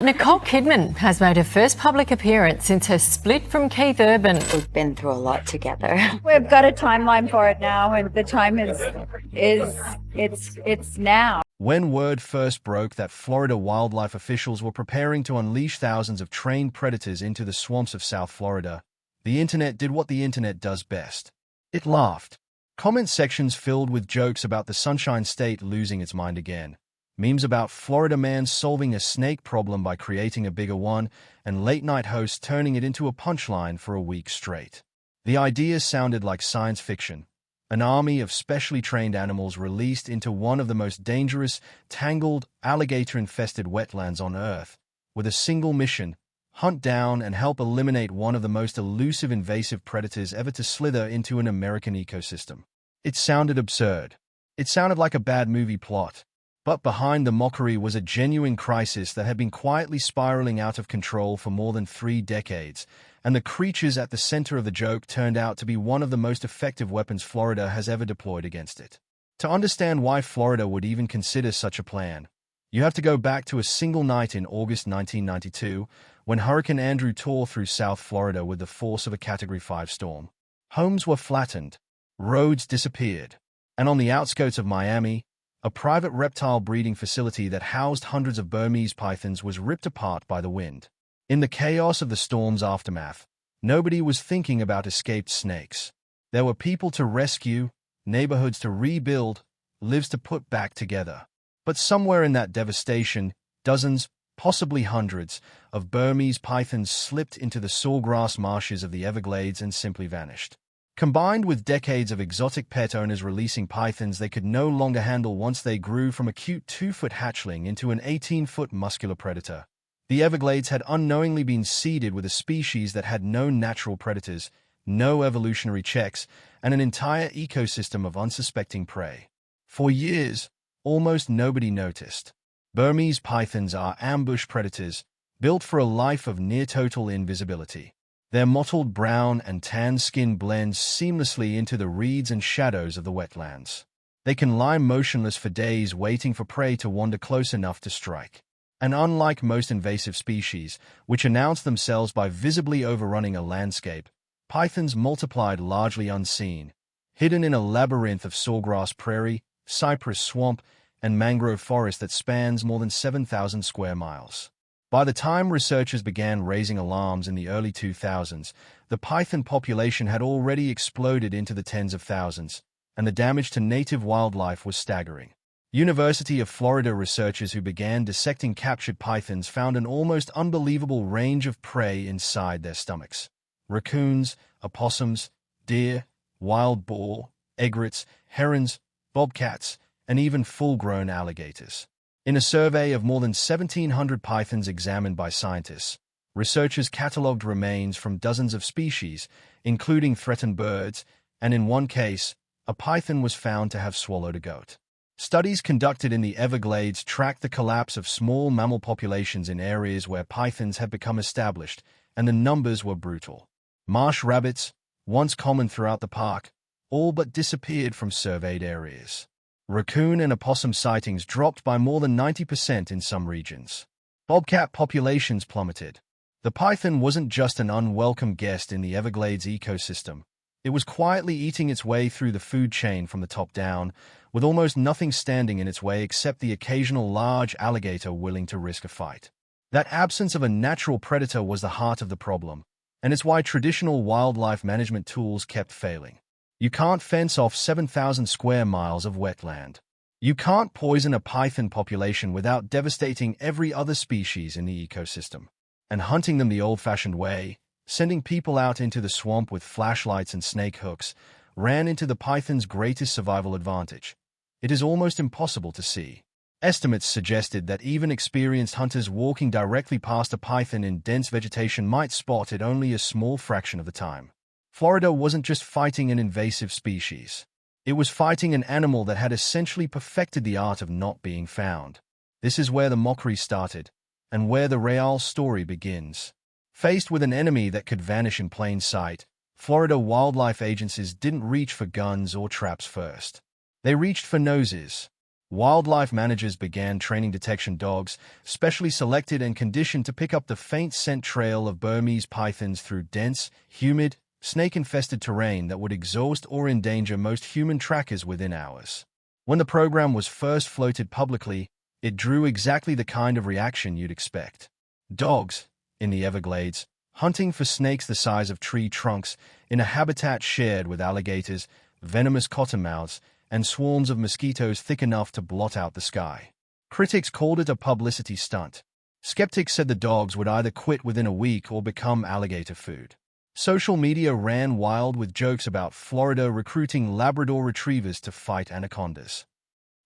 Nicole Kidman has made her first public appearance since her split from Keith Urban. We've been through a lot together. We've got a timeline for it now, and the time it's now. When word first broke that Florida wildlife officials were preparing to unleash thousands of trained predators into the swamps of South Florida, the internet did what the internet does best. It laughed. Comment sections filled with jokes about the Sunshine State losing its mind again. Memes about Florida man solving a snake problem by creating a bigger one, and late-night hosts turning it into a punchline for a week straight. The idea sounded like science fiction. An army of specially trained animals released into one of the most dangerous, tangled, alligator-infested wetlands on Earth, with a single mission: hunt down and help eliminate one of the most elusive invasive predators ever to slither into an American ecosystem. It sounded absurd. It sounded like a bad movie plot. But behind the mockery was a genuine crisis that had been quietly spiraling out of control for more than 3 decades, and the creatures at the center of the joke turned out to be one of the most effective weapons Florida has ever deployed against it. To understand why Florida would even consider such a plan, you have to go back to a single night in August 1992, when Hurricane Andrew tore through South Florida with the force of a Category 5 storm. Homes were flattened, roads disappeared, and on the outskirts of Miami, a private reptile breeding facility that housed hundreds of Burmese pythons was ripped apart by the wind. In the chaos of the storm's aftermath, nobody was thinking about escaped snakes. There were people to rescue, neighborhoods to rebuild, lives to put back together. But somewhere in that devastation, dozens, possibly hundreds, of Burmese pythons slipped into the sawgrass marshes of the Everglades and simply vanished. Combined with decades of exotic pet owners releasing pythons they could no longer handle once they grew from a cute 2-foot hatchling into an 18-foot muscular predator, the Everglades had unknowingly been seeded with a species that had no natural predators, no evolutionary checks, and an entire ecosystem of unsuspecting prey. For years, almost nobody noticed. Burmese pythons are ambush predators, built for a life of near-total invisibility. Their mottled brown and tan skin blends seamlessly into the reeds and shadows of the wetlands. They can lie motionless for days waiting for prey to wander close enough to strike. And unlike most invasive species, which announce themselves by visibly overrunning a landscape, pythons multiplied largely unseen, hidden in a labyrinth of sawgrass prairie, cypress swamp, and mangrove forest that spans more than 7,000 square miles. By the time researchers began raising alarms in the early 2000s, the python population had already exploded into the tens of thousands, and the damage to native wildlife was staggering. University of Florida researchers who began dissecting captured pythons found an almost unbelievable range of prey inside their stomachs: raccoons, opossums, deer, wild boar, egrets, herons, bobcats, and even full-grown alligators. In a survey of more than 1,700 pythons examined by scientists, researchers catalogued remains from dozens of species, including threatened birds, and in one case, a python was found to have swallowed a goat. Studies conducted in the Everglades tracked the collapse of small mammal populations in areas where pythons had become established, and the numbers were brutal. Marsh rabbits, once common throughout the park, all but disappeared from surveyed areas. Raccoon and opossum sightings dropped by more than 90% in some regions. Bobcat populations plummeted. The python wasn't just an unwelcome guest in the Everglades ecosystem. It was quietly eating its way through the food chain from the top down, with almost nothing standing in its way except the occasional large alligator willing to risk a fight. That absence of a natural predator was the heart of the problem, and it's why traditional wildlife management tools kept failing. You can't fence off 7,000 square miles of wetland. You can't poison a python population without devastating every other species in the ecosystem. And hunting them the old-fashioned way, sending people out into the swamp with flashlights and snake hooks, ran into the python's greatest survival advantage. It is almost impossible to see. Estimates suggested that even experienced hunters walking directly past a python in dense vegetation might spot it only a small fraction of the time. Florida wasn't just fighting an invasive species. It was fighting an animal that had essentially perfected the art of not being found. This is where the mockery started, and where the real story begins. Faced with an enemy that could vanish in plain sight, Florida wildlife agencies didn't reach for guns or traps first. They reached for noses. Wildlife managers began training detection dogs, specially selected and conditioned to pick up the faint scent trail of Burmese pythons through dense, humid, snake-infested terrain that would exhaust or endanger most human trackers within hours. When the program was first floated publicly, it drew exactly the kind of reaction you'd expect. Dogs, in the Everglades, hunting for snakes the size of tree trunks in a habitat shared with alligators, venomous cottonmouths, and swarms of mosquitoes thick enough to blot out the sky. Critics called it a publicity stunt. Skeptics said the dogs would either quit within a week or become alligator food. Social media ran wild with jokes about Florida recruiting Labrador retrievers to fight anacondas.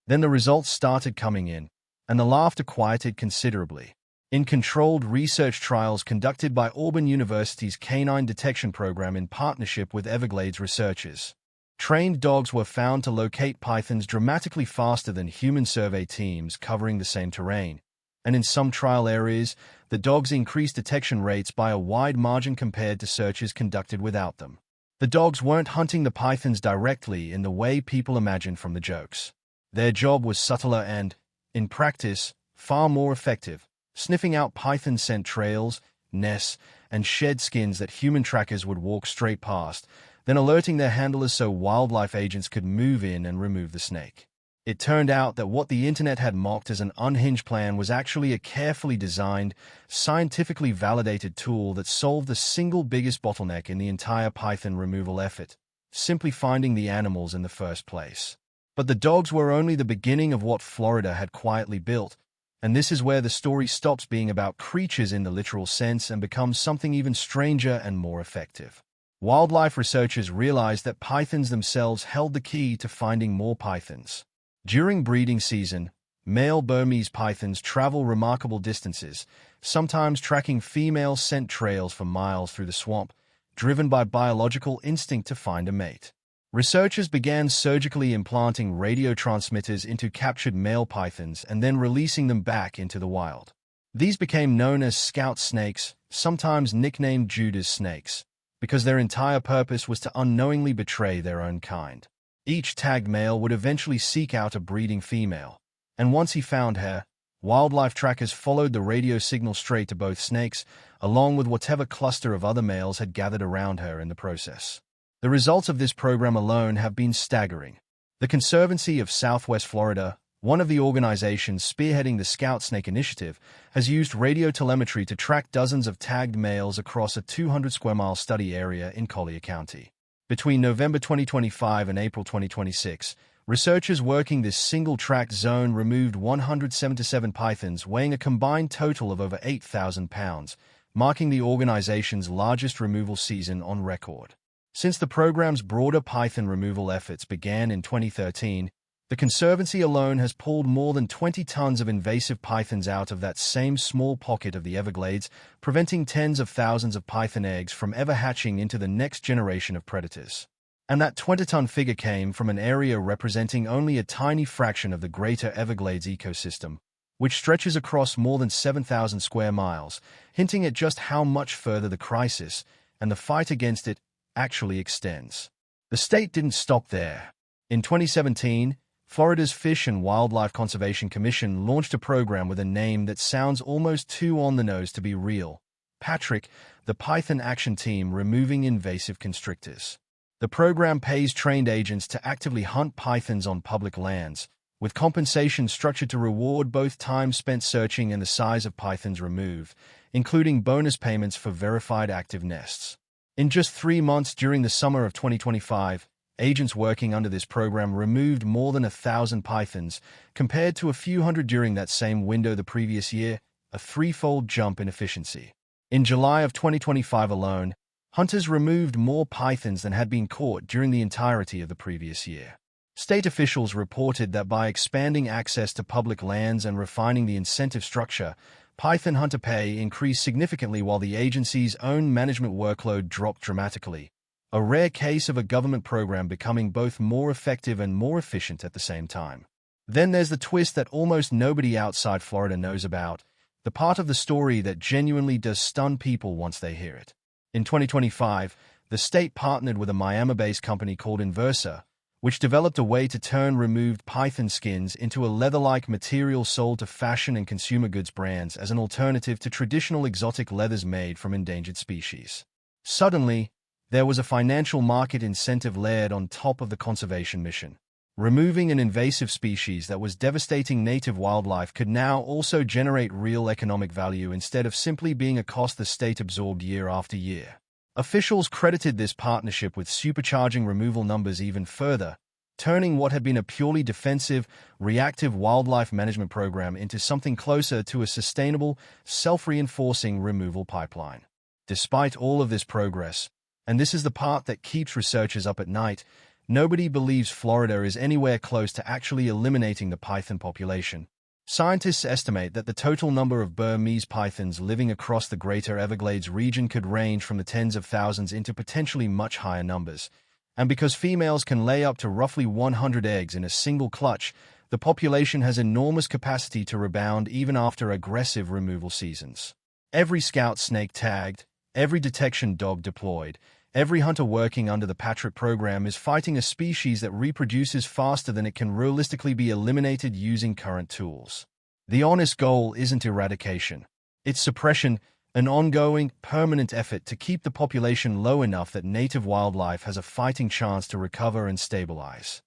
Then the results started coming in, and the laughter quieted considerably. In controlled research trials conducted by Auburn University's Canine Detection Program in partnership with Everglades researchers, trained dogs were found to locate pythons dramatically faster than human survey teams covering the same terrain, and in some trial areas, the dogs increased detection rates by a wide margin compared to searches conducted without them. The dogs weren't hunting the pythons directly in the way people imagine from the jokes. Their job was subtler and, in practice, far more effective, sniffing out python scent trails, nests, and shed skins that human trackers would walk straight past, then alerting their handlers so wildlife agents could move in and remove the snake. It turned out that what the internet had mocked as an unhinged plan was actually a carefully designed, scientifically validated tool that solved the single biggest bottleneck in the entire python removal effort: simply finding the animals in the first place. But the dogs were only the beginning of what Florida had quietly built, and this is where the story stops being about creatures in the literal sense and becomes something even stranger and more effective. Wildlife researchers realized that pythons themselves held the key to finding more pythons. During breeding season, male Burmese pythons travel remarkable distances, sometimes tracking female scent trails for miles through the swamp, driven by biological instinct to find a mate. Researchers began surgically implanting radio transmitters into captured male pythons and then releasing them back into the wild. These became known as scout snakes, sometimes nicknamed Judas snakes, because their entire purpose was to unknowingly betray their own kind. Each tagged male would eventually seek out a breeding female, and once he found her, wildlife trackers followed the radio signal straight to both snakes, along with whatever cluster of other males had gathered around her in the process. The results of this program alone have been staggering. The Conservancy of Southwest Florida, one of the organizations spearheading the Scout Snake Initiative, has used radio telemetry to track dozens of tagged males across a 200-square-mile study area in Collier County. Between November 2025 and April 2026, researchers working this single-tracked zone removed 177 pythons weighing a combined total of over 8,000 pounds, marking the organization's largest removal season on record. Since the program's broader python removal efforts began in 2013, the Conservancy alone has pulled more than 20 tons of invasive pythons out of that same small pocket of the Everglades, preventing tens of thousands of python eggs from ever hatching into the next generation of predators. And that 20-ton figure came from an area representing only a tiny fraction of the greater Everglades ecosystem, which stretches across more than 7,000 square miles, hinting at just how much further the crisis, and the fight against it, actually extends. The state didn't stop there. In 2017, Florida's Fish and Wildlife Conservation Commission launched a program with a name that sounds almost too on the nose to be real: Patrick, the Python Action Team Removing Invasive Constrictors. The program pays trained agents to actively hunt pythons on public lands, with compensation structured to reward both time spent searching and the size of pythons removed, including bonus payments for verified active nests. In just 3 months during the summer of 2025, agents working under this program removed more than 1,000 pythons, compared to a few hundred during that same window the previous year, a threefold jump in efficiency. In July of 2025 alone, hunters removed more pythons than had been caught during the entirety of the previous year. State officials reported that by expanding access to public lands and refining the incentive structure, python hunter pay increased significantly while the agency's own management workload dropped dramatically, a rare case of a government program becoming both more effective and more efficient at the same time. Then there's the twist that almost nobody outside Florida knows about, the part of the story that genuinely does stun people once they hear it. In 2025, the state partnered with a Miami-based company called Inversa, which developed a way to turn removed python skins into a leather-like material sold to fashion and consumer goods brands as an alternative to traditional exotic leathers made from endangered species. Suddenly, there was a financial market incentive layered on top of the conservation mission. Removing an invasive species that was devastating native wildlife could now also generate real economic value instead of simply being a cost the state absorbed year after year. Officials credited this partnership with supercharging removal numbers even further, turning what had been a purely defensive, reactive wildlife management program into something closer to a sustainable, self-reinforcing removal pipeline. Despite all of this progress, and this is the part that keeps researchers up at night, nobody believes Florida is anywhere close to actually eliminating the python population. Scientists estimate that the total number of Burmese pythons living across the greater Everglades region could range from the tens of thousands into potentially much higher numbers. And because females can lay up to roughly 100 eggs in a single clutch, the population has enormous capacity to rebound even after aggressive removal seasons. Every scout snake tagged, every detection dog deployed, every hunter working under the Patriot program is fighting a species that reproduces faster than it can realistically be eliminated using current tools. The honest goal isn't eradication. It's suppression, an ongoing, permanent effort to keep the population low enough that native wildlife has a fighting chance to recover and stabilize.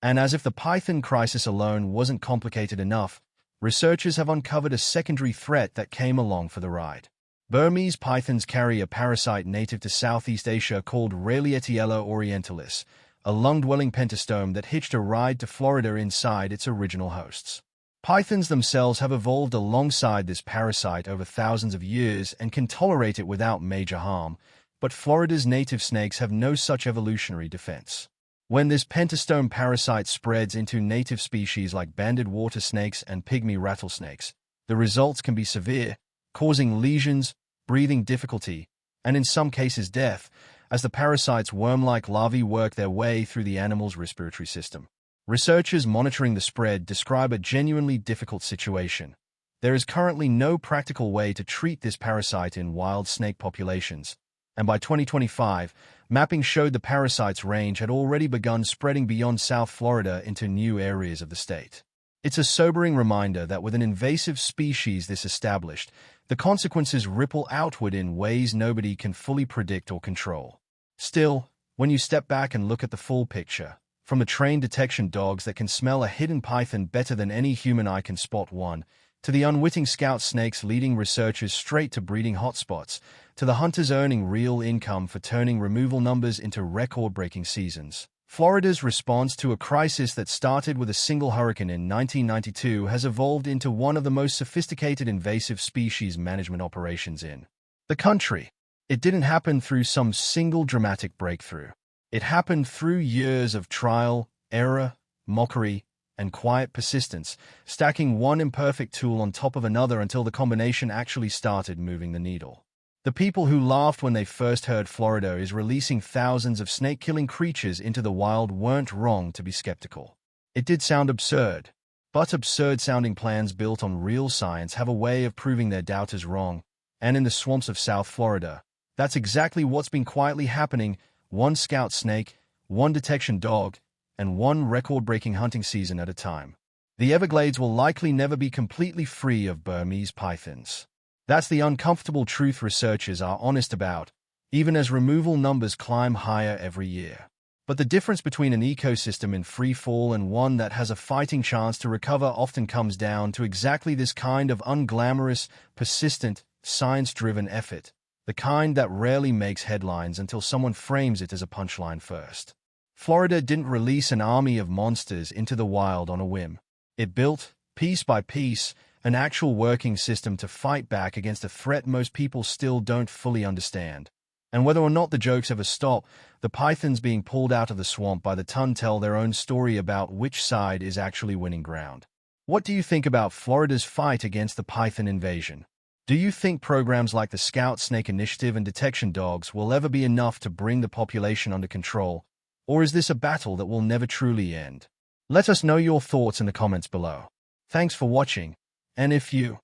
And as if the python crisis alone wasn't complicated enough, researchers have uncovered a secondary threat that came along for the ride. Burmese pythons carry a parasite native to Southeast Asia called Railietiella orientalis, a lung-dwelling pentastome that hitched a ride to Florida inside its original hosts. Pythons themselves have evolved alongside this parasite over thousands of years and can tolerate it without major harm, but Florida's native snakes have no such evolutionary defense. When this pentastome parasite spreads into native species like banded water snakes and pygmy rattlesnakes, the results can be severe, causing lesions, breathing difficulty, and in some cases death, as the parasite's worm-like larvae work their way through the animal's respiratory system. Researchers monitoring the spread describe a genuinely difficult situation. There is currently no practical way to treat this parasite in wild snake populations, and by 2025, mapping showed the parasite's range had already begun spreading beyond South Florida into new areas of the state. It's a sobering reminder that with an invasive species this established, the consequences ripple outward in ways nobody can fully predict or control. Still, when you step back and look at the full picture, from the trained detection dogs that can smell a hidden python better than any human eye can spot one, to the unwitting scout snakes leading researchers straight to breeding hotspots, to the hunters earning real income for turning removal numbers into record-breaking seasons, Florida's response to a crisis that started with a single hurricane in 1992 has evolved into one of the most sophisticated invasive species management operations in the country. It didn't happen through some single dramatic breakthrough. It happened through years of trial, error, mockery, and quiet persistence, stacking one imperfect tool on top of another until the combination actually started moving the needle. The people who laughed when they first heard Florida is releasing thousands of snake-killing creatures into the wild weren't wrong to be skeptical. It did sound absurd, but absurd-sounding plans built on real science have a way of proving their doubters wrong, and in the swamps of South Florida, that's exactly what's been quietly happening: one scout snake, one detection dog, and one record-breaking hunting season at a time. The Everglades will likely never be completely free of Burmese pythons. That's the uncomfortable truth researchers are honest about, even as removal numbers climb higher every year. But the difference between an ecosystem in free fall and one that has a fighting chance to recover often comes down to exactly this kind of unglamorous, persistent, science-driven effort, the kind that rarely makes headlines until someone frames it as a punchline first. Florida didn't release an army of monsters into the wild on a whim. It built, piece by piece, an actual working system to fight back against a threat most people still don't fully understand. And whether or not the jokes ever stop, the pythons being pulled out of the swamp by the ton tell their own story about which side is actually winning ground. What do you think about Florida's fight against the python invasion? Do you think programs like the Scout Snake Initiative and detection dogs will ever be enough to bring the population under control? Or is this a battle that will never truly end? Let us know your thoughts in the comments below. Thanks for watching, and if you